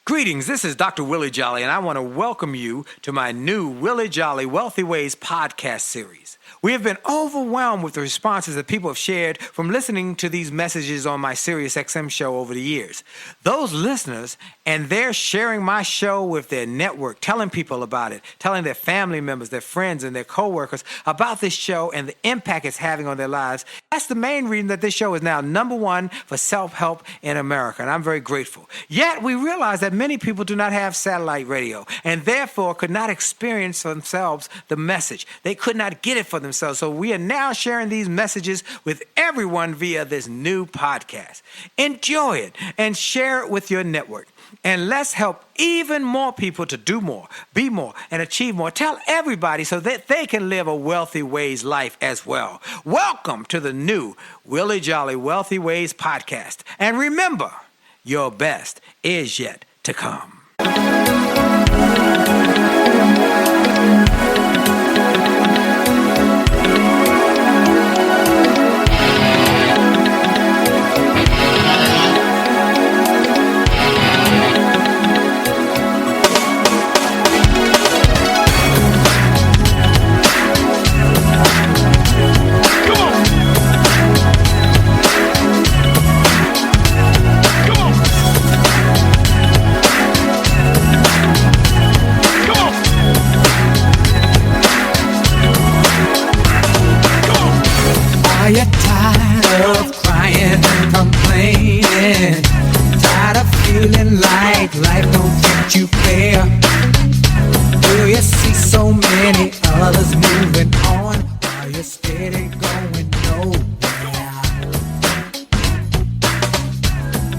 Greetings, this is Dr. Willie Jolley, and I want to welcome you to my new Willie Jolley Wealthy Ways podcast series. We have been overwhelmed with the responses that people have shared from listening to these messages on my SiriusXM show over the years. Those listeners, and they're sharing my show with their network, telling people about it, telling their family members, their friends, and their coworkers about this show and the impact it's having on their lives. That's the main reason that this show is now number one for self-help in America, and I'm very grateful. Yet, we realize that many people do not have satellite radio and therefore could not experience for themselves the message. They could not get it for themselves. So we are now sharing these messages with everyone via this new podcast. Enjoy it and share it with your network. And let's help even more people to do more, be more, and achieve more. Tell everybody so that they can live a Wealthy Ways life as well. Welcome to the new Willie Jolley Wealthy Ways podcast. And remember, your best is yet to come. Are you tired of crying and complaining? Tired of feeling like life don't treat you fair? Do you see so many others moving on while you're steady going nowhere?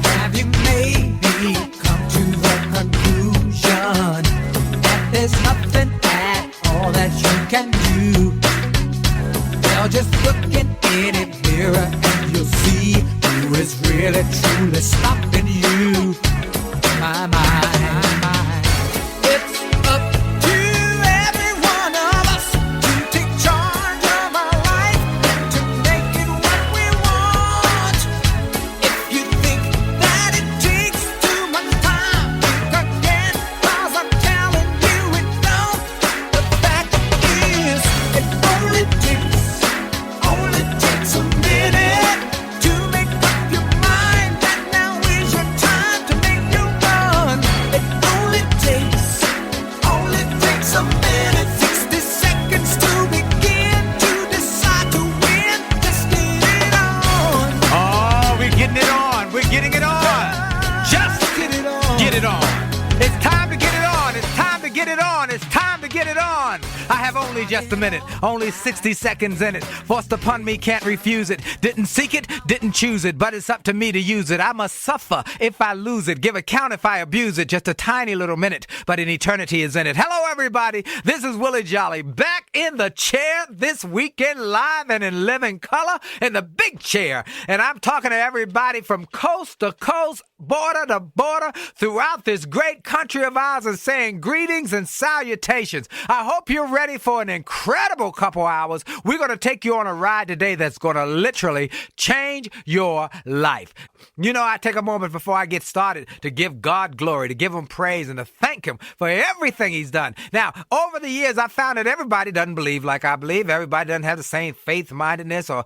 Have you maybe come to the conclusion that there's nothing at all that you can do? Well, just look in any mirror and you'll see who is really truly stopping you. My mind. It's up to every one of us to take charge of our life and to make it what we want. If you think that it takes too much time, think again, 'cause I'm telling you it don't. The fact is, it only takes a minute to make up your mind that now is your time to make your run. It only takes a minute, 60 seconds to begin to decide to win. Just get it on. Oh, we're getting it on. We're getting it on. Just Get it on. get it on. It's time to get it on. It's time to get it on. It's time to get it on. I have only just a minute, only 60 seconds in it. Forced upon me, can't refuse it. Didn't seek it, didn't choose it, but it's up to me to use it. I must suffer if I lose it, give account if I abuse it. Just a tiny little minute, but an eternity is in it. Hello, everybody. This is Willie Jolley, back in the chair this weekend, live and in living color, in the big chair. And I'm talking to everybody from coast to coast, border to border, throughout this great country of ours, and saying greetings and salutations. I hope you're ready for an incredible couple hours. We're going to take you on a ride today that's going to literally change your life. You know, I take a moment before I get started to give God glory, to give him praise, and to thank him for everything he's done. Now, over the years, I found that everybody doesn't believe like I believe. Everybody doesn't have the same faith-mindedness or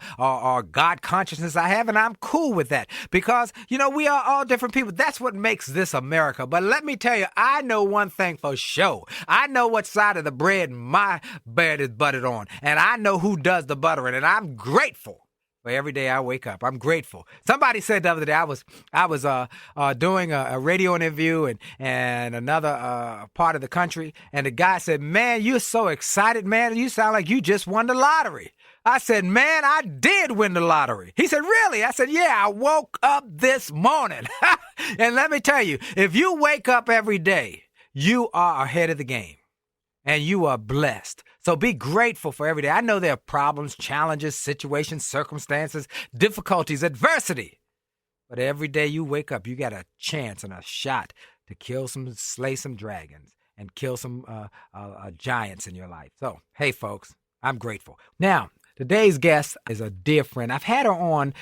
God consciousness I have, and I'm cool with that because, you know, we are all different people. That's what makes this America. But let me tell you, I know one thing for sure. I know what side of the bread my bread is buttered on, and I know who does the buttering, and I'm grateful for every day I wake up. I'm grateful. Somebody said the other day I was doing a radio interview and another part of the country, and the guy said, "Man, you're so excited, man. You sound like you just won the lottery." I said, "Man, I did win the lottery." He said, "Really?" I said, "Yeah, I woke up this morning." And let me tell you, if you wake up every day, you are ahead of the game. And you are blessed. So be grateful for every day. I know there are problems, challenges, situations, circumstances, difficulties, adversity. But every day you wake up, you got a chance and a shot to slay some dragons and kill some giants in your life. So, hey, folks, I'm grateful. Now, Today's guest is a dear friend. I've had her on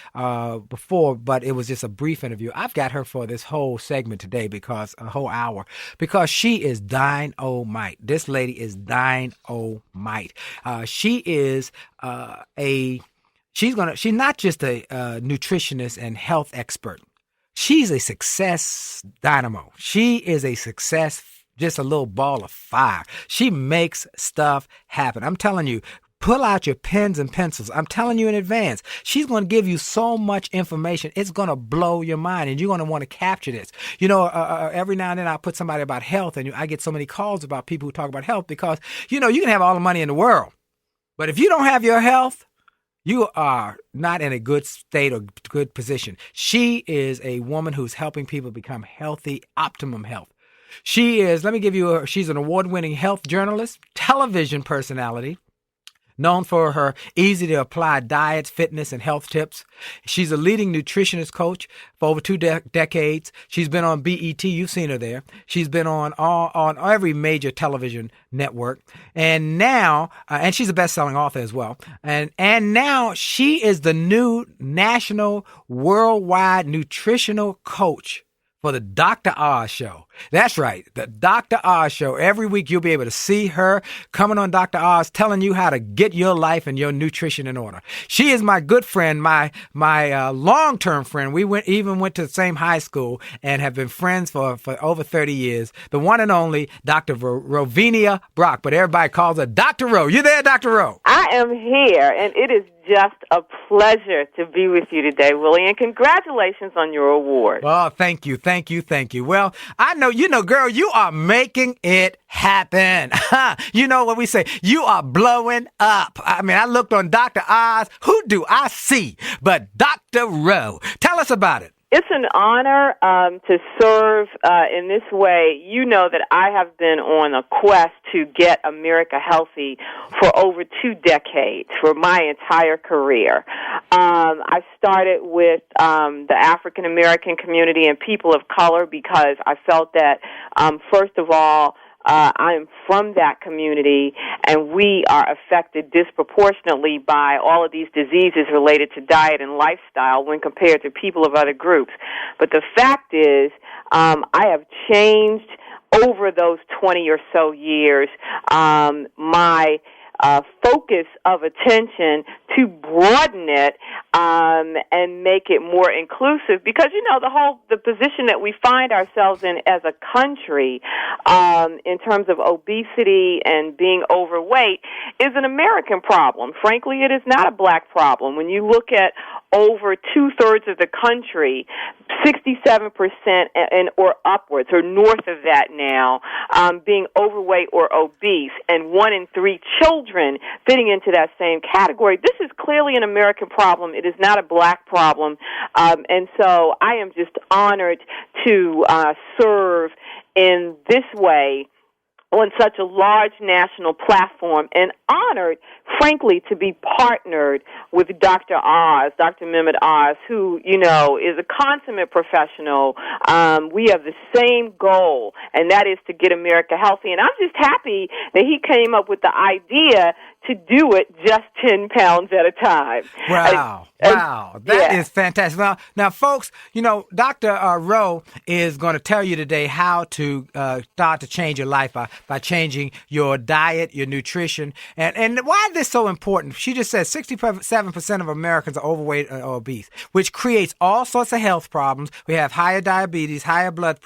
before, but it was just a brief interview. I've got her for this whole segment today because a whole hour, because she is dynamite. This lady is dynamite. She is she's not just a nutritionist and health expert. She's a success dynamo. She is a success, just a little ball of fire. She makes stuff happen. I'm telling you. Pull out your pens and pencils. I'm telling you in advance. She's going to give you so much information. It's going to blow your mind, and you're going to want to capture this. Every now and then I put somebody about health, and I get so many calls about people who talk about health because, you can have all the money in the world. But if you don't have your health, you are not in a good state or good position. She is a woman who's helping people become healthy, optimum health. She's an award-winning health journalist, television personality, known for her easy-to-apply diets, fitness, and health tips. She's a leading nutritionist coach for over 2 decades. She's been on BET. You've seen her there. She's been on every major television network. And now, and she's a best-selling author as well. And now she is the new national worldwide nutritional coach for the Dr. Oz Show. That's right, the Dr. Oz Show. Every week you'll be able to see her coming on Dr. Oz, telling you how to get your life and your nutrition in order. She is my good friend, my long-term friend. We went to the same high school and have been friends for over 30 years. The one and only Dr. Rovinia Brock, but everybody calls her Dr. Ro. You there, Dr. Ro? I am here, and it is just a pleasure to be with you today, Willie, and congratulations on your award. Oh, thank you. Well, I know, girl, you are making it happen. You know what we say? You are blowing up. I mean, I looked on Dr. Oz. Who do I see but Dr. Ro? Tell us about it. It's an honor to serve in this way. You know that I have been on a quest to get America healthy for over 2 decades, for my entire career. I started with the African American community and people of color because I felt that, first of all, I am from that community, and we are affected disproportionately by all of these diseases related to diet and lifestyle when compared to people of other groups. But the fact is, I have changed over those 20 or so years my focus of attention to broaden it and make it more inclusive, because the position that we find ourselves in as a country in terms of obesity and being overweight is an American problem. Frankly, it is not a black problem. When you look at over 2/3 of the country, 67% or upwards or north of that now, being overweight or obese, and 1 in 3 children fitting into that same category. This is clearly an American problem. It is not a black problem. And so I am just honored to serve in this way on such a large national platform, and honored, frankly, to be partnered with Dr. Oz, Dr. Mehmet Oz, who, is a consummate professional. We have the same goal, and that is to get America healthy. And I'm just happy that he came up with the idea to do it just 10 pounds at a time. Wow. That is fantastic. Now, folks, Dr. Ro is going to tell you today how to start to change your life by changing your diet, your nutrition. And why is this so important? She just said 67% of Americans are overweight or obese, which creates all sorts of health problems. We have higher diabetes, high blood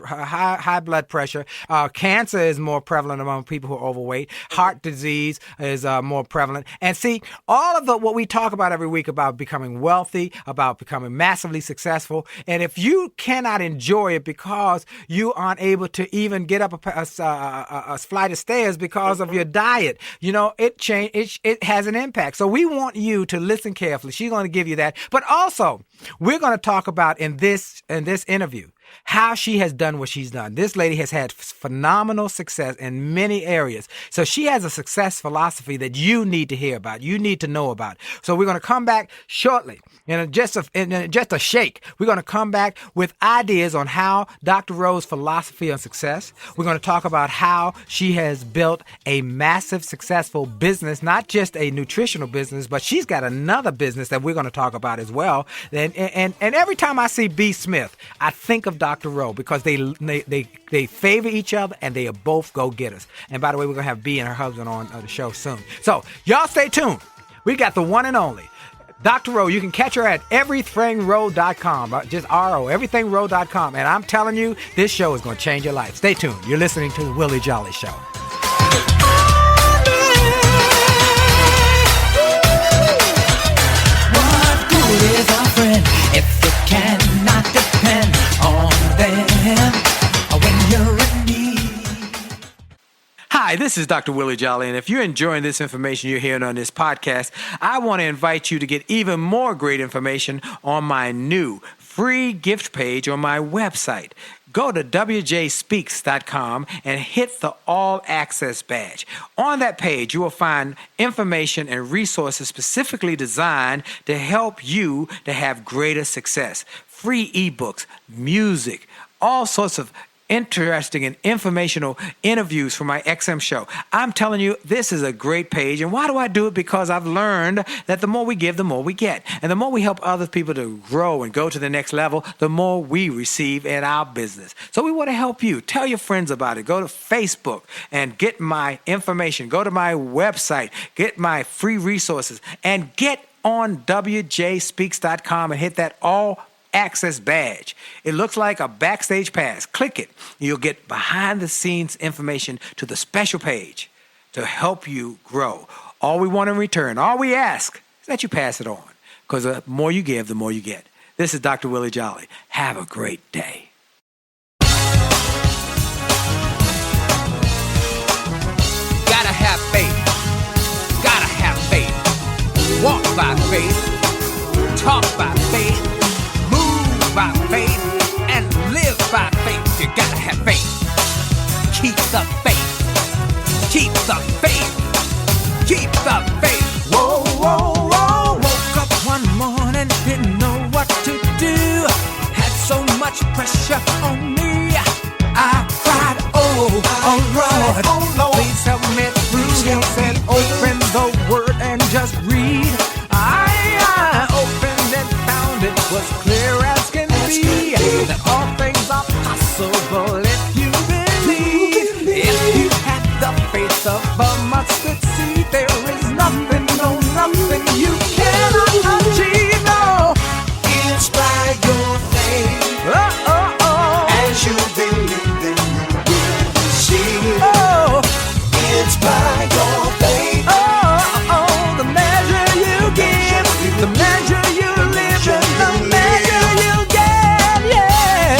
pressure. Cancer is more prevalent among people who are overweight. Heart disease is more prevalent. And see, all of what we talk about every week about becoming wealthy, about becoming massively successful, and if you cannot enjoy it because you aren't able to even get up a flight of stairs because of your diet, it has an impact. So we want you to listen carefully. She's going to give you that. But also, we're going to talk about in this interview how she has done what she's done. This lady has had phenomenal success in many areas. So she has a success philosophy that you need to hear about. You need to know about. So we're going to come back shortly in just a shake. We're going to come back with ideas on how Dr. Rowe's philosophy on success. We're going to talk about how she has built a massive successful business, not just a nutritional business, but she's got another business that we're going to talk about as well. And every time I see B. Smith, I think of Dr. Rowe because they favor each other and they are both go-getters. And by the way, we're going to have B and her husband on the show soon. So y'all stay tuned. We got the one and only Dr. Rowe. You can catch her at everythingrowe.com. Just R-O, everythingrowe.com. And I'm telling you, this show is going to change your life. Stay tuned. You're listening to the Willie Jolley Show. What good is a friend if you cannot depend on them when you're in need? Hi, this is Dr. Willie Jolley, and if you're enjoying this information you're hearing on this podcast, I want to invite you to get even more great information on my new free gift page on my website. Go to wjspeaks.com and hit the All Access badge. On that page, you will find information and resources specifically designed to help you to have greater success. Free ebooks, music, all sorts of interesting and informational interviews for my XM show. I'm telling you, this is a great page. And why do I do it? Because I've learned that the more we give, the more we get. And the more we help other people to grow and go to the next level, the more we receive in our business. So we want to help you. Tell your friends about it. Go to Facebook and get my information. Go to my website, get my free resources, and get on wjspeaks.com and hit that All Access badge. It looks like a backstage pass. Click it. You'll get behind the scenes information to the special page to help you grow. All we want in return, all we ask is that you pass it on, because the more you give, the more you get. This is Dr. Willie Jolley. Have a great day. Gotta have faith. Gotta have faith. Walk by faith. Talk by faith. By faith and live by faith. You gotta have faith. Keep the faith. Keep the faith. Keep the faith. Whoa, whoa, whoa. Woke up one morning, didn't know what to do. Had so much pressure on me. I cried, oh Lord, please help me through. He said, open the word and just read. I opened and found it was clear as can be that all things are possible if you believe. If you have the faith of a mustard seed, there is nothing, no nothing you cannot achieve. No, inspire your faith. As you believe in you will receive. Inspire your faith. The measure you give, the measure you live in, the measure you get, yeah.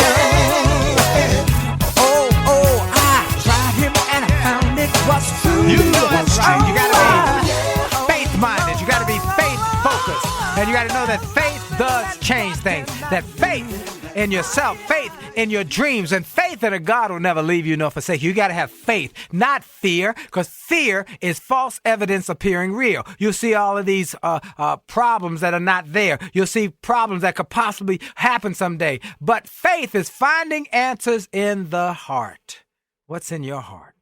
I tried him and I found it was true. You know that's right. You gotta be faith-minded. You gotta be faith-focused. And you gotta know that faith does change things. That faith in yourself, faith in your dreams, and faith in a God will never leave you nor forsake you. You got to have faith, not fear, because fear is false evidence appearing real. You'll see all of these problems that are not there. You'll see problems that could possibly happen someday. But faith is finding answers in the heart. What's in your heart?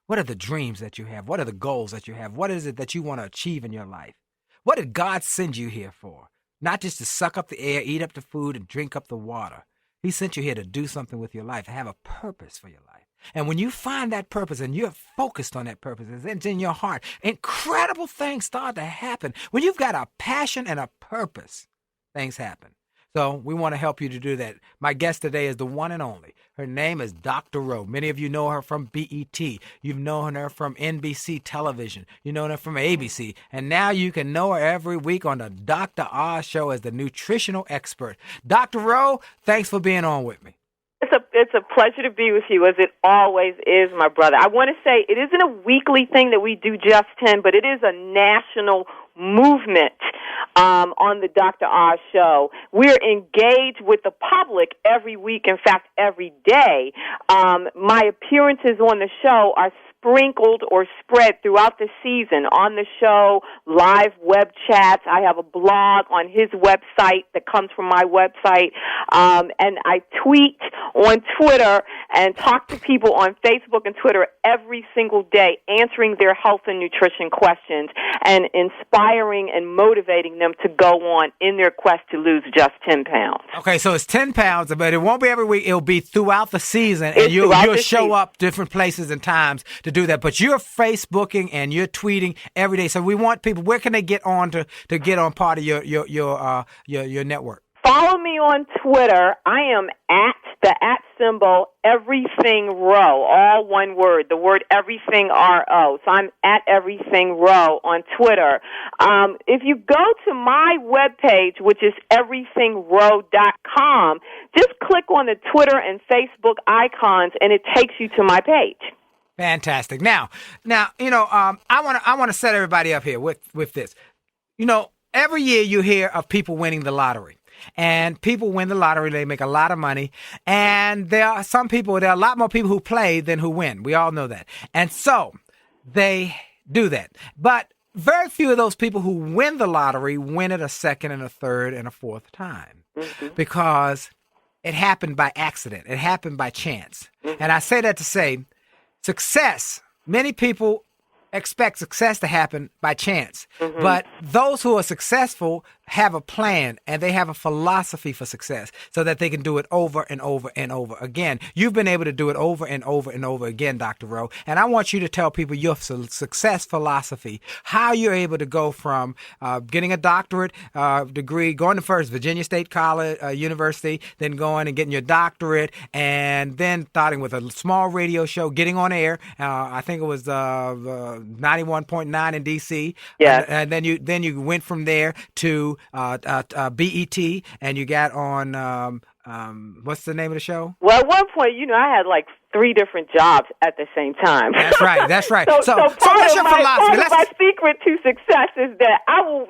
What are the dreams that you have? What are the goals that you have? What is it that you want to achieve in your life? What did God send you here for? Not just to suck up the air, eat up the food, and drink up the water. He sent you here to do something with your life, have a purpose for your life. And when you find that purpose and you're focused on that purpose, it's in your heart, incredible things start to happen. When you've got a passion and a purpose, things happen. So we want to help you to do that. My guest today is the one and only. Her name is Dr. Rowe. Many of you know her from BET. You've known her from NBC television. You know her from ABC. And now you can know her every week on the Dr. Oz show as the nutritional expert. Dr. Rowe, thanks for being on with me. It's a pleasure to be with you, as it always is, my brother. I want to say it isn't a weekly thing that we do Just 10, but it is a national movement on the Dr. Oz show. We're engaged with the public every week, in fact, every day. My appearances on the show are sprinkled or spread throughout the season on the show, live web chats. I have a blog on his website that comes from my website, and I tweet on Twitter and talk to people on Facebook and Twitter every single day, answering their health and nutrition questions and inspiring and motivating them to go on in their quest to lose just 10 pounds. Okay, so it's 10 pounds, but it won't be every week. It'll be throughout the season, and you'll show up different places and times to do that. But you're Facebooking and you're tweeting every day. So we want people. Where can they get on to get on part of your network? Follow me on Twitter. I am at the @ everything row, all one word, the word everything RO. So I'm at everything row on Twitter. If you go to my webpage, which is everythingrow.com, just click on the Twitter and Facebook icons and it takes you to my page. Fantastic. Now, you know, I want to set everybody up here with this. You know, every year you hear of people winning the lottery. And people win the lottery, they make a lot of money. And there are a lot more people who play than who win. We all know that. And so they do that. But very few of those people who win the lottery win it a second and a third and a fourth time. Mm-hmm. Because it happened by accident. It happened by chance. Mm-hmm. And I say that to say, success, many people expect success to happen by chance. Mm-hmm. But those who are successful have a plan and they have a philosophy for success so that they can do it over and over and over again. You've been able to do it over and over and over again, Dr. Rowe. And I want you to tell people your success philosophy, how you're able to go from getting a doctorate degree, going to first Virginia State College, University, then going and getting your doctorate, and then starting with a small radio show, getting on air. I think it was 91.9 in D.C. Yeah. And then you went from there to BET, and you got on what's the name of the show? Well, at one point, you know, I had like 3 different jobs at the same time. That's right. So what's your philosophy? Part of my secret to success is that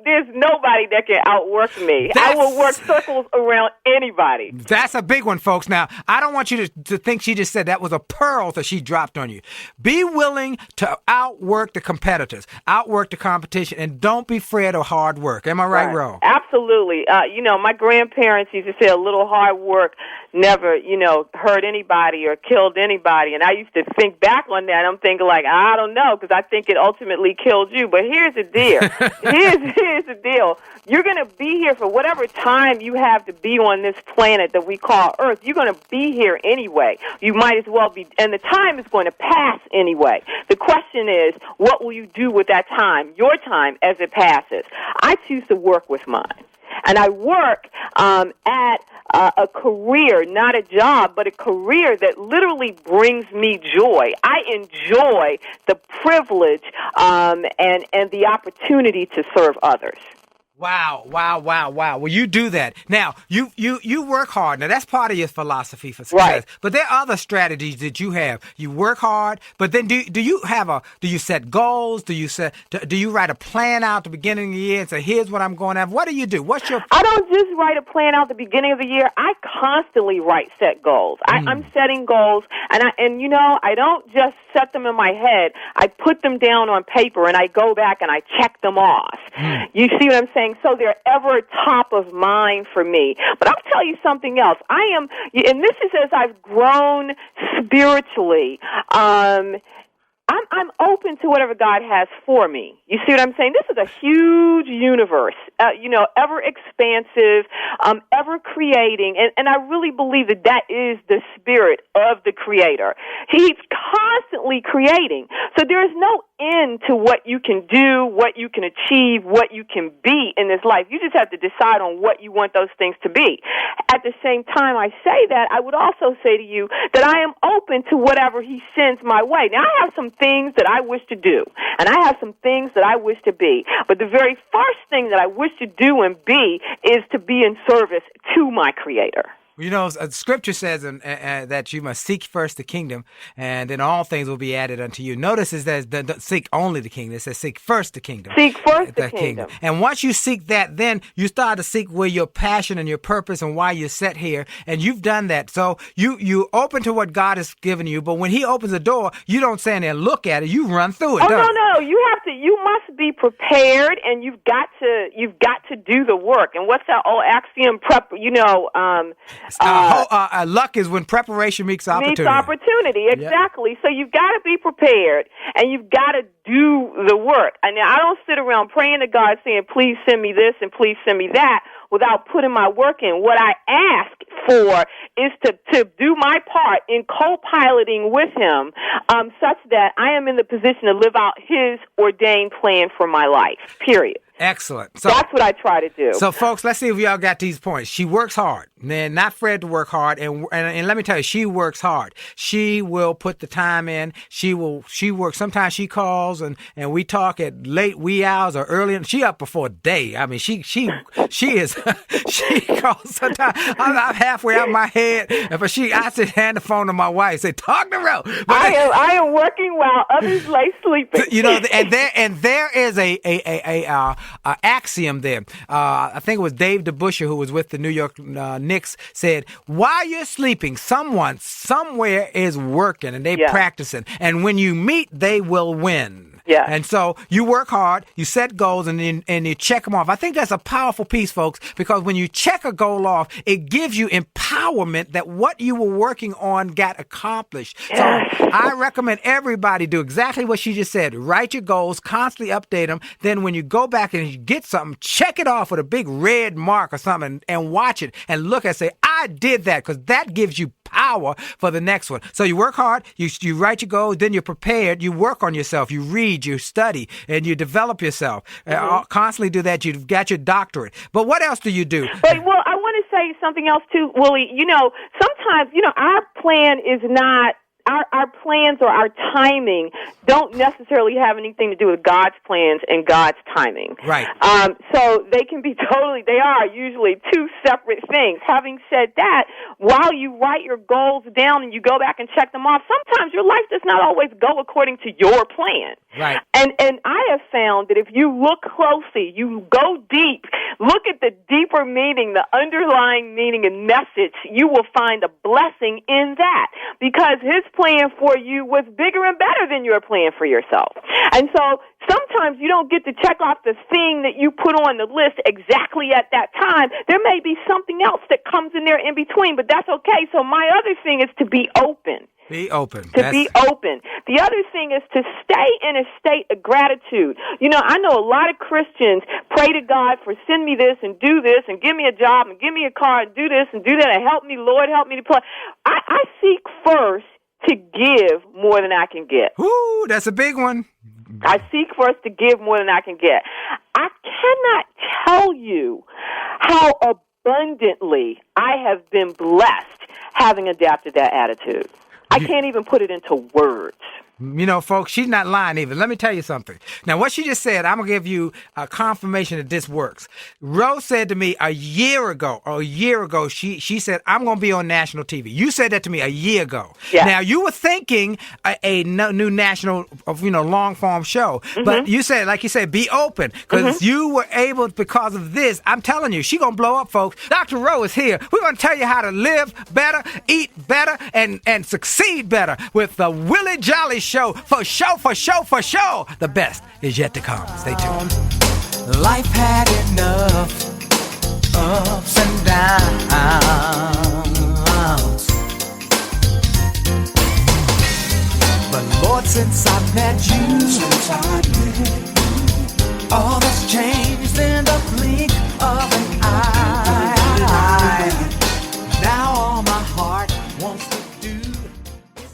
there's nobody that can outwork me. I will work circles around anybody. That's a big one, folks. Now, I don't want you to think she just said that was a pearl that she dropped on you. Be willing to outwork the competitors, outwork the competition, and don't be afraid of hard work. Am I right, Ro? Absolutely. You know, my grandparents used to say a little hard work never, you know, hurt anybody or killed anybody. And I used to think back on that. I'm thinking like, I don't know, because I think it ultimately killed you. But here's the deal. Here's the deal. You're going to be here for whatever time you have to be on this planet that we call Earth. You're going to be here anyway. You might as well be, and the time is going to pass anyway. The question is, what will you do with that time, your time, as it passes? I choose to work with mine. And I work at a career, not a job, but a career that literally brings me joy. I enjoy the privilege and the opportunity to serve others. Wow. Well, you do that. Now, you work hard. Now, that's part of your philosophy for success. Right. But there are other strategies that you have. You work hard, but then do you set goals? Do you write a plan out at the beginning of the year and say, here's what I'm going to have? What do you do? I don't just write a plan out at the beginning of the year. I constantly set goals. I'm setting goals, and you know, I don't just set them in my head. I put them down on paper, and I go back and I check them off. You see what I'm saying? So they're ever top of mind for me. But I'll tell you something else. And this is as I've grown spiritually. I'm open to whatever God has for me. You see what I'm saying? This is a huge universe, ever expansive, ever creating, and I really believe that is the spirit of the Creator. He's constantly creating. So there is no end to what you can do, what you can achieve, what you can be in this life. You just have to decide on what you want those things to be. At the same time I say that, I would also say to you that I am open to whatever He sends my way. Now, I have some things that I wish to do, and I have some things that I wish to be. But the very first thing that I wish to do and be is to be in service to my Creator. You know, Scripture says that you must seek first the kingdom, and then all things will be added unto you. Notice it says don't seek only the kingdom. It says seek first the kingdom. Seek first the kingdom. And once you seek that, then you start to seek where your passion and your purpose and why you're set here. And you've done that. So you open to what God has given you. But when He opens a door, you don't stand there and look at it. You run through it. Oh, no. You must be prepared, and you've got to do the work. And what's that old axiom? Luck is when preparation meets opportunity. Meets opportunity, exactly. Yep. So you've got to be prepared, and you've got to do the work. And I don't sit around praying to God saying, please send me this and please send me that, without putting my work in. What I ask for is to do my part in co-piloting with Him, such that I am in the position to live out His ordained plan for my life, period. Excellent. So that's what I try to do. So, folks, let's see if y'all got these points. She works hard. Man, not afraid to work hard. And let me tell you, she works hard. She will put the time in. She works. Sometimes she calls and we talk at late wee hours or early. She up before day. I mean, she is, she calls sometimes. I'm halfway out my head. But I sit hand the phone to my wife, say, talk to Ro. I am working while others lay sleeping. You know, and there is a axiom there. I think it was Dave DeBuscher, who was with the New York Knicks, said, while you're sleeping, someone somewhere is working and they're practicing. And when you meet, they will win. Yeah. And so you work hard, you set goals, and you check them off. I think that's a powerful piece, folks, because when you check a goal off, it gives you empowerment that what you were working on got accomplished. Yes. So I recommend everybody do exactly what she just said. Write your goals, constantly update them. Then when you go back and you get something, check it off with a big red mark or something and watch it and look and say, I did that, because that gives you power for the next one. So you work hard, you write your goals, then you're prepared, you work on yourself, you read, you study, and you develop yourself. Constantly do that. You've got your doctorate. But what else do you do? But, well, I want to say something else too, Willie. You know, sometimes, our plan is not, our plans or our timing don't necessarily have anything to do with God's plans and God's timing. Right. So they are usually two separate things. Having said that, while you write your goals down and you go back and check them off, sometimes your life does not always go according to your plan. Right. And I have found that if you look closely, you go deep, look at the deeper meaning, the underlying meaning and message, you will find a blessing in that, because His plan for you was bigger and better than your plan for yourself. And so sometimes you don't get to check off the thing that you put on the list exactly at that time. There may be something else that comes in there in between, but that's okay. So my other thing is to be open. Be open. Be open. The other thing is to stay in a state of gratitude. I know a lot of Christians pray to God for send me this and do this and give me a job and give me a car and do this and do that and help me, Lord, help me to play. I seek first to give more than I can get. Ooh, that's a big one. I seek first to give more than I can get. I cannot tell you how abundantly I have been blessed having adapted that attitude. I can't even put it into words. Folks, she's not lying either. Let me tell you something. Now, what she just said, I'm going to give you a confirmation that this works. Rose said to me a year ago, she said, I'm going to be on national TV. You said that to me a year ago. Yeah. Now, you were thinking a new national, long-form show. Mm-hmm. But you said, like you said, be open. Because you were able, because of this, I'm telling you, she's going to blow up, folks. Dr. Rose is here. We're going to tell you how to live better, eat better, and succeed better with the Willie Jolley Show. For sure. The best is yet to come. Stay tuned. Life had enough ups and downs, but Lord, since I met you, all that's changed in the blink of an eye. Now all my heart wants to do is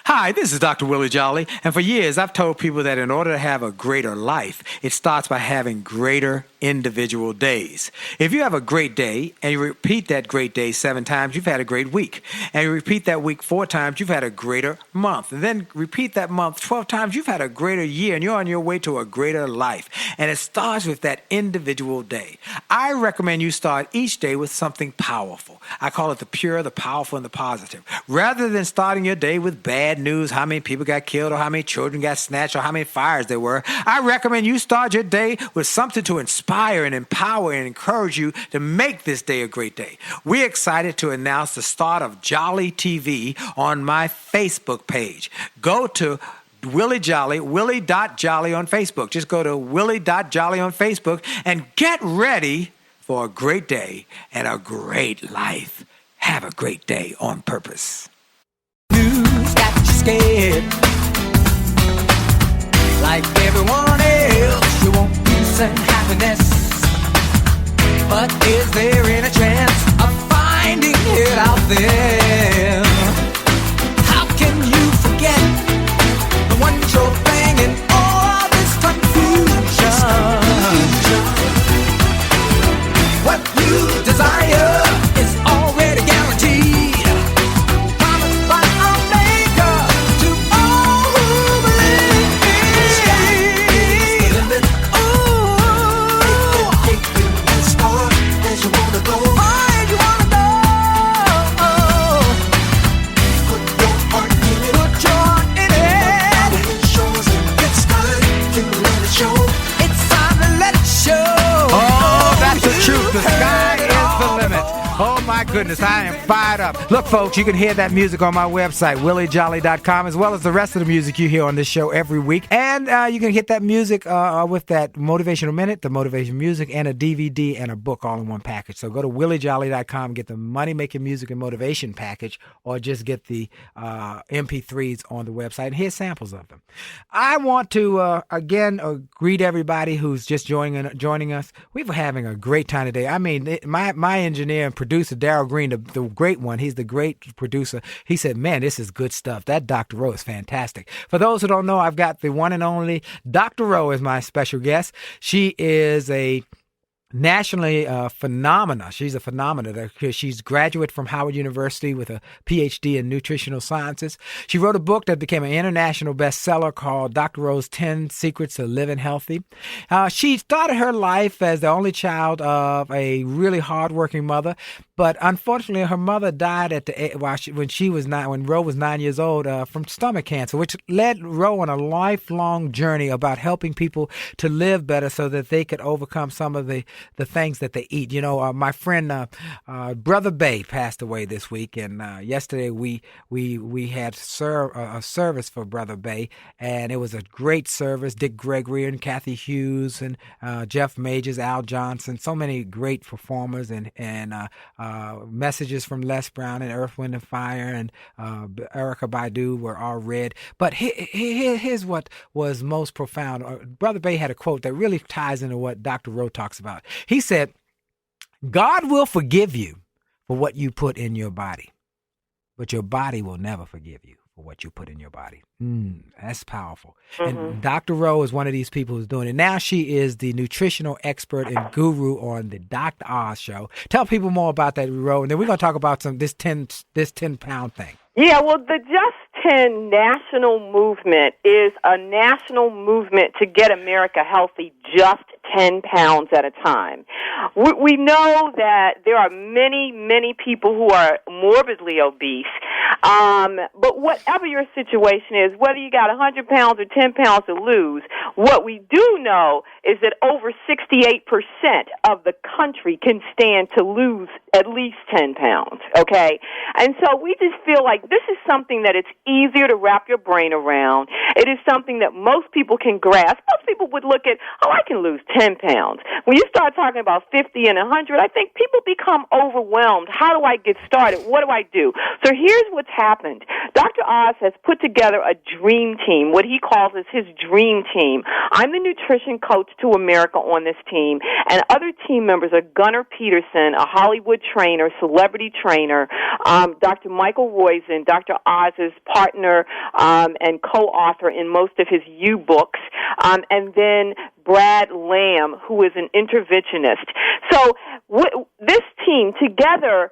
Hi, this is Dr. Willie Jolley, and for years I've told people that in order to have a greater life, it starts by having greater individual days. If you have a great day and you repeat that great day 7 times, you've had a great week. And you repeat that week 4 times, you've had a greater month. And then repeat that month 12 times, you've had a greater year, and you're on your way to a greater life. And it starts with that individual day. I recommend you start each day with something powerful. I call it the pure, the powerful, and the positive. Rather than starting your day with bad news, how many people got killed or how many children got snatched or how many fires there were, I recommend you start your day with something to inspire and empower and encourage you to make this day a great day. We're excited to announce the start of Jolley TV on my Facebook page. Go to Willie Jolley, Willie.Jolley on Facebook. Just go to Willie.Jolley on Facebook and get ready for a great day and a great life. Have a great day on purpose. News got you scared. Like everyone else, you want peace and happiness. But is there any chance of finding it out there? How can you forget the one true thing in all this confusion? What you desire is already guaranteed. Promised by our Maker to all who believe. Ooh, take you as far as you wanna go. Far you wanna go. Put your heart in it. Put your heart in it. When it shows, it's time to let it show. It's time to let it show. Oh, that's the truth. The sky is the limit. Oh, my goodness. I am fired up. Look, folks, you can hear that music on my website, williejolly.com, as well as the rest of the music you hear on this show every week. And you can get that music with that Motivational Minute, the motivation music, and a DVD and a book all in one package. So go to williejolly.com, get the Money Making Music and Motivation package, or just get the MP3s on the website. And here's samples of them. I want to, again, greet everybody who's just joining us. We're having a great time today. I mean, my engineer and producer, Darryl Green, the great one, he's the great producer. He said, man, this is good stuff. That Dr. Rowe is fantastic. For those who don't know, I've got the one and only Dr. Rowe as my special guest. She is a nationally phenomena. She's a phenomena. She's graduate from Howard University with a PhD in nutritional sciences. She wrote a book that became an international bestseller called Dr. Rowe's 10 Secrets to Living Healthy. She started her life as the only child of a really hardworking mother, but unfortunately, her mother died when Rowe was 9 years old from stomach cancer, which led Rowe on a lifelong journey about helping people to live better so that they could overcome some of the things that they eat. You know, my friend Brother Bay passed away this week, and yesterday we had a service for Brother Bay, and it was a great service. Dick Gregory and Kathy Hughes and Jeff Majors, Al Johnson, so many great performers, and messages from Les Brown and Earth, Wind and Fire and Erykah Badu were all read. But here's what was most profound. Brother Bay had a quote that really ties into what Dr. Rowe talks about. He said, God will forgive you for what you put in your body, but your body will never forgive you for what you put in your body. That's powerful. Mm-hmm. And Dr. Rowe is one of these people who's doing it. Now she is the nutritional expert and guru on the Dr. Oz show. Tell people more about that, Rowe, and then we're going to talk about this 10-pound thing. Yeah, well, the Just 10 national movement is a national movement to get America healthy just 10 pounds at a time. We know that there are many, many people who are morbidly obese, but whatever your situation is, whether you got 100 pounds or 10 pounds to lose, what we do know is that over 68% of the country can stand to lose at least 10 pounds, okay? And so we just feel like this is something that it's easier to wrap your brain around. It is something that most people can grasp. Most people would look at, I can lose 10 pounds. When you start talking about 50 and 100, I think people become overwhelmed. How do I get started? What do I do? So here's what's happened. Dr. Oz has put together a dream team, what he calls is his dream team. I'm the nutrition coach to America on this team, and other team members are Gunnar Peterson, a Hollywood trainer, celebrity trainer, Dr. Michael Roizen, Dr. Oz's partner and co-author in most of his U-books, and then Brad Lamb, who is an interventionist. So this team, together,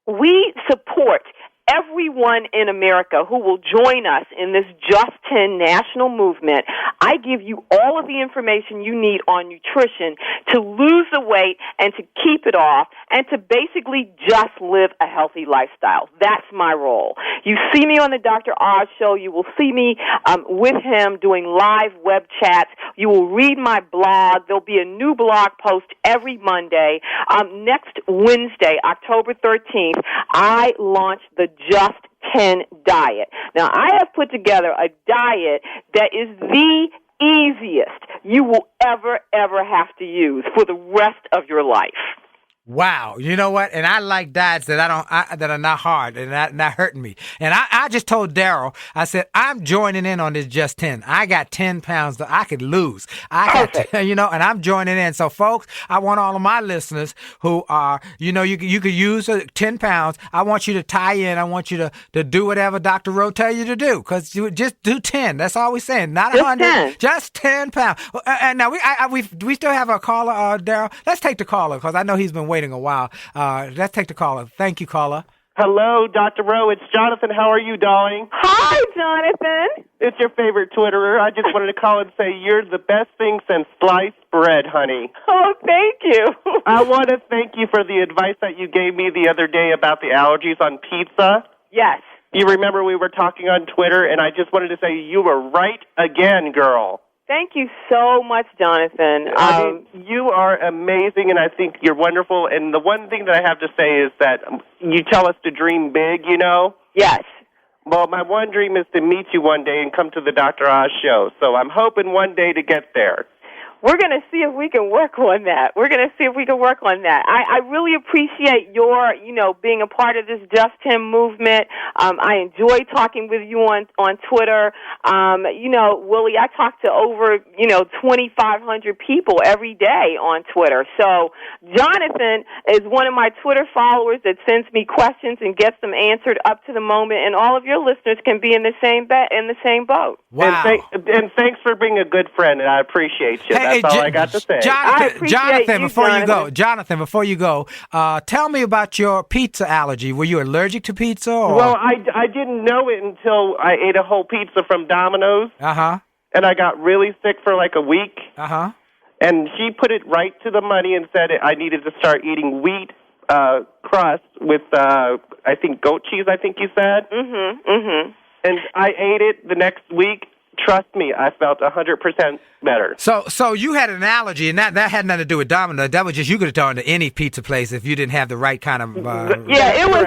we support everyone in America who will join us in this Just 10 national movement. I give you all of the information you need on nutrition to lose the weight and to keep it off and to basically just live a healthy lifestyle. That's my role. You see me on the Dr. Oz show. You will see me with him doing live web chats. You will read my blog. There'll be a new blog post every Monday. Next Wednesday, October 13th, I launch the Just 10 diet. Now, I have put together a diet that is the easiest you will ever have to use for the rest of your life. Wow. You know what? And I like diets that that are not hard and not hurting me. And I just told Daryl, I said, I'm joining in on this Just 10. I got 10 pounds that I could lose. And I'm joining in. So folks, I want all of my listeners who are, you could use 10 pounds. I want you to tie in. I want you to do whatever Dr. Rowe tell you to do. Cause you just do 10. That's all we're saying. Not 100. 10. Just 10 pounds. And now we still have a caller, Daryl. Let's take the caller because I know he's been waiting a while. Let's take the caller. Thank you, caller. Hello, Dr. Rowe. It's Jonathan. How are you, darling? Hi, Jonathan. It's your favorite Twitterer. I just wanted to call and say you're the best thing since sliced bread, honey. Oh, thank you. I want to thank you for the advice that you gave me the other day about the allergies on pizza. Yes. You remember we were talking on Twitter, and I just wanted to say you were right again, girl. Thank you so much, Jonathan. You are amazing, and I think you're wonderful. And the one thing that I have to say is that you tell us to dream big, Yes. Well, my one dream is to meet you one day and come to the Dr. Oz show. So I'm hoping one day to get there. We're going to see if we can work on that. I really appreciate your, being a part of this Just 10 movement. I enjoy talking with you on Twitter. Willie, I talk to over, 2,500 people every day on Twitter. So Jonathan is one of my Twitter followers that sends me questions and gets them answered up to the moment, and all of your listeners can be in the same boat. Wow. And thanks for being a good friend, and I appreciate you. That's all I got to say. Jonathan, before you go, tell me about your pizza allergy. Were you allergic to pizza? Or? Well, I didn't know it until I ate a whole pizza from Domino's. Uh-huh. And I got really sick for like a week. Uh-huh. And she put it right to the money and said I needed to start eating wheat crust with, I think, goat cheese, I think you said. Mm-hmm, mm-hmm. And I ate it the next week. Trust me, I felt 100% better. So you had an allergy, and that had nothing to do with Domino's. That was just you could have gone to any pizza place if you didn't have the right kind of. It was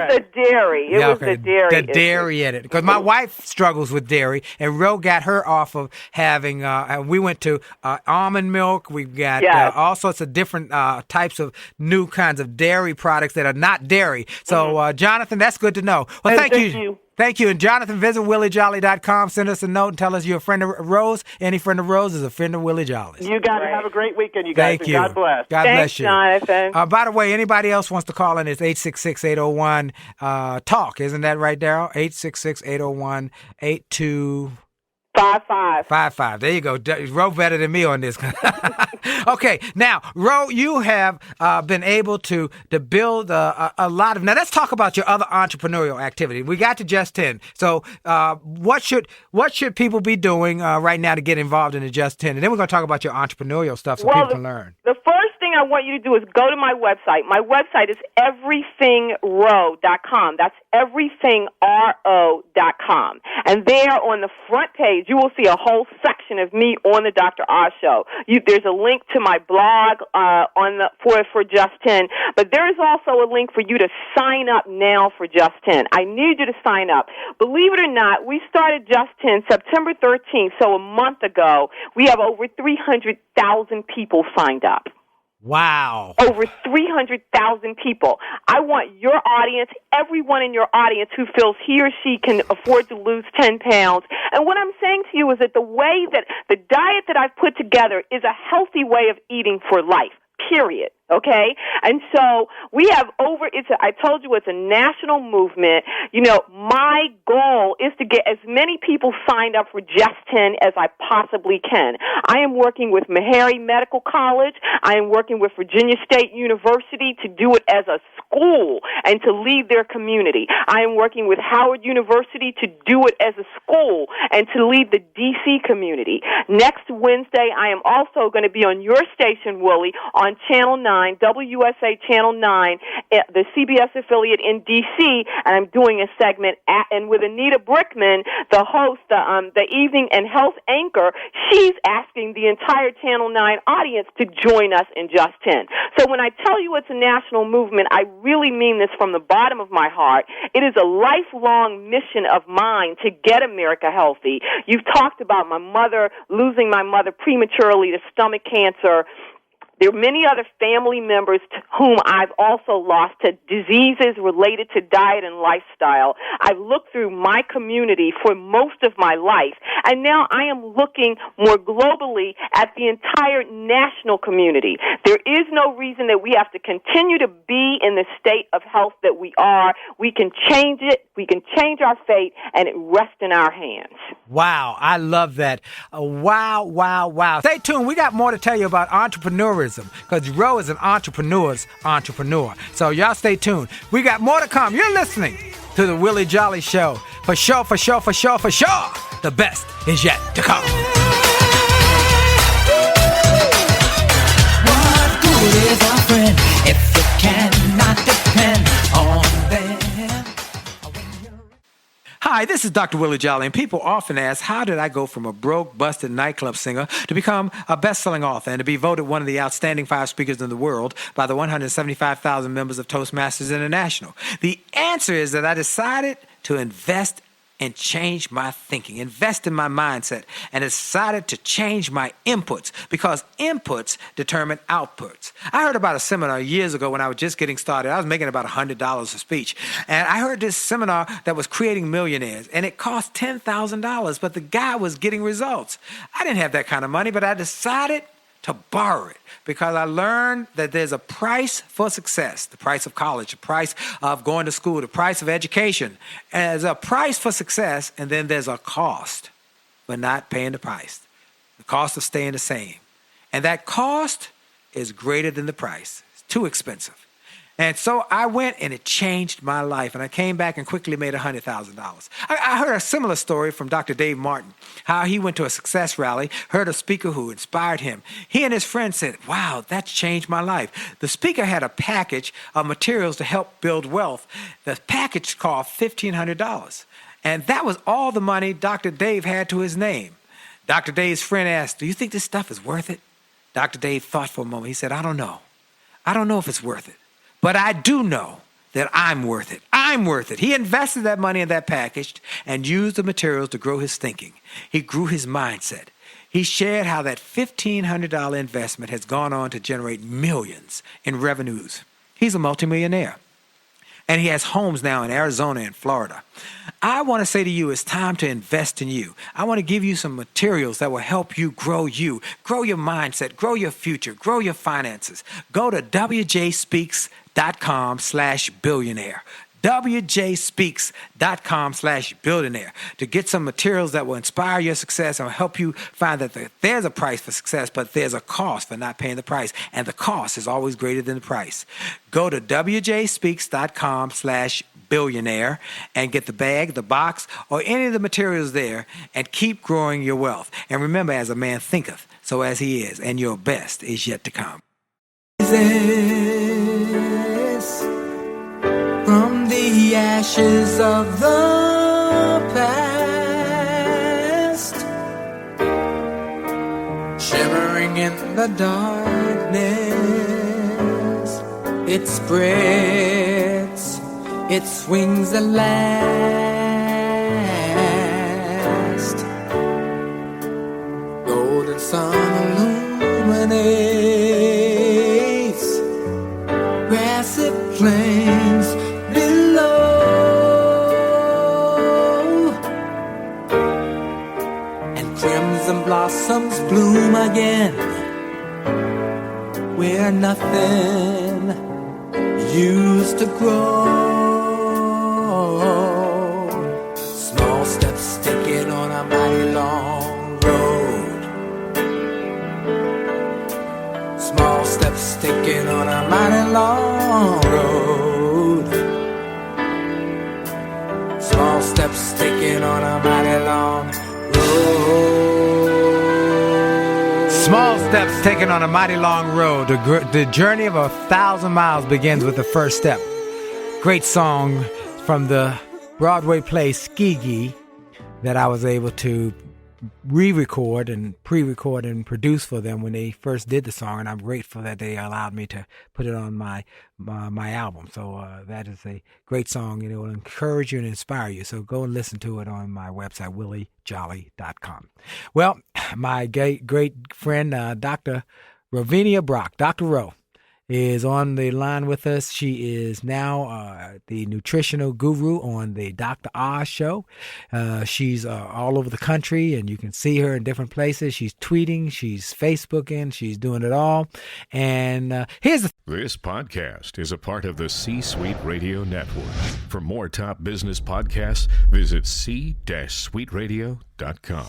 the dairy. The dairy in it. Because my wife struggles with dairy, and Ro got her off of having. We went to almond milk. We've got all sorts of different types of new kinds of dairy products that are not dairy. So, Jonathan, that's good to know. Well, thank you. Thank you. And Jonathan, visit WillieJolley.com. Send us a note and tell us you're a friend of Rose. Any friend of Rose is a friend of Willie Jolley. You guys have a great weekend, you guys. Thank you. God bless. God bless you. Jonathan. By the way, anybody else wants to call in, it's 866-801-TALK. Isn't that right, Daryl? 866-801-8255. 55. There you go. Ro better than me on this. Okay. Now, Ro, you have been able to build a lot of. Now, let's talk about your other entrepreneurial activity. We got to Just 10. So, what should people be doing right now to get involved in the Just 10? And then we're going to talk about your entrepreneurial stuff so people can learn. The first thing I want you to do is go to my website. My website is everythingro.com. That's everythingro.com. And there on the front page, you will see a whole section discussion of me on the Dr. Oz Show. There's a link to my blog for Just 10, but there is also a link for you to sign up now for Just 10. I need you to sign up. Believe it or not, we started Just 10 September 13th, so a month ago. We have over 300,000 people signed up. Wow. Over 300,000 people. I want your audience, everyone in your audience who feels he or she can afford to lose 10 pounds. And what I'm saying to you is that the way that the diet that I've put together is a healthy way of eating for life, period. Okay? And so we have I told you it's a national movement. You know, my goal is to get as many people signed up for Just 10 as I possibly can. I am working with Meharry Medical College. I am working with Virginia State University to do it as a school and to lead their community. I am working with Howard University to do it as a school and to lead the D.C. community. Next Wednesday, I am also going to be on your station, Willie, on Channel 9. WUSA Channel 9, the CBS affiliate in D.C., and I'm doing a segment and with Anita Brickman, the host, the evening and health anchor, she's asking the entire Channel 9 audience to join us in Just 10. So when I tell you it's a national movement, I really mean this from the bottom of my heart. It is a lifelong mission of mine to get America healthy. You've talked about losing my mother prematurely to stomach cancer. There are many other family members whom I've also lost to diseases related to diet and lifestyle. I've looked through my community for most of my life, and now I am looking more globally at the entire national community. There is no reason that we have to continue to be in the state of health that we are. We can change it. We can change our fate, and it rests in our hands. Wow, I love that. Wow, wow, wow. Stay tuned. We got more to tell you about entrepreneurism because Ro is an entrepreneur's entrepreneur. So y'all stay tuned. We got more to come. You're listening to the Willie Jolley Show. For sure, for sure, for sure, for sure. The best is yet to come. What good is a friend if you cannot depend on them? Hi, this is Dr. Willie Jolley, and people often ask, how did I go from a broke, busted nightclub singer to become a best-selling author and to be voted one of the outstanding 5 speakers in the world by the 175,000 members of Toastmasters International? The answer is that I decided to invest and change my thinking, invest in my mindset, and decided to change my inputs because inputs determine outputs. I heard about a seminar years ago when I was just getting started. I was making about $100 a speech. And I heard this seminar that was creating millionaires, and it cost $10,000, but the guy was getting results. I didn't have that kind of money, but I decided to borrow it because I learned that there's a price for success, the price of college, the price of going to school, the price of education. And there's a price for success, and then there's a cost for not paying the price, the cost of staying the same. And that cost is greater than the price. It's too expensive. And so I went, and it changed my life. And I came back and quickly made $100,000. I heard a similar story from Dr. Dave Martin, how he went to a success rally, heard a speaker who inspired him. He and his friend said, wow, that's changed my life. The speaker had a package of materials to help build wealth. The package cost $1,500. And that was all the money Dr. Dave had to his name. Dr. Dave's friend asked, do you think this stuff is worth it? Dr. Dave thought for a moment. He said, I don't know. I don't know if it's worth it. But I do know that I'm worth it. I'm worth it. He invested that money in that package and used the materials to grow his thinking. He grew his mindset. He shared how that $1,500 investment has gone on to generate millions in revenues. He's a multimillionaire. And he has homes now in Arizona and Florida. I want to say to you, it's time to invest in you. I want to give you some materials that will help you, grow your mindset, grow your future, grow your finances. Go to wjspeaks.com/billionaire. wjspeaks.com/billionaire to get some materials that will inspire your success and will help you find that there's a price for success, but there's a cost for not paying the price. And the cost is always greater than the price. Go to wjspeaks.com/billionaire and get the bag, the box, or any of the materials there and keep growing your wealth. And remember, as a man thinketh, so as he is, and your best is yet to come. From the ashes of the past, In the darkness, it spreads its wings at last. Golden sun illuminates grassy plains below, and crimson blossoms bloom again where nothing used to grow. Small steps taken on a mighty long road. Small steps taken on a mighty long road. Small steps taken on a mighty long road. Small steps taken on a mighty long road. The journey of 1,000 miles begins with the first step. Great song from the Broadway play Skee that I was able to re-record and pre-record and produce for them when they first did the song, and I'm grateful that they allowed me to put it on my album. So that is a great song, and it will encourage you and inspire you. So go and listen to it on my website, williejolly.com. Well, my great friend, Dr. Ravinia Brock, Dr. Rowe, is on the line with us. She is now the nutritional guru on the Dr. Oz show. She's all over the country, and you can see her in different places. She's tweeting, she's Facebooking, she's doing it all. And here's the... This podcast is a part of the C-Suite Radio Network. For more top business podcasts, visit c-suiteradio.com.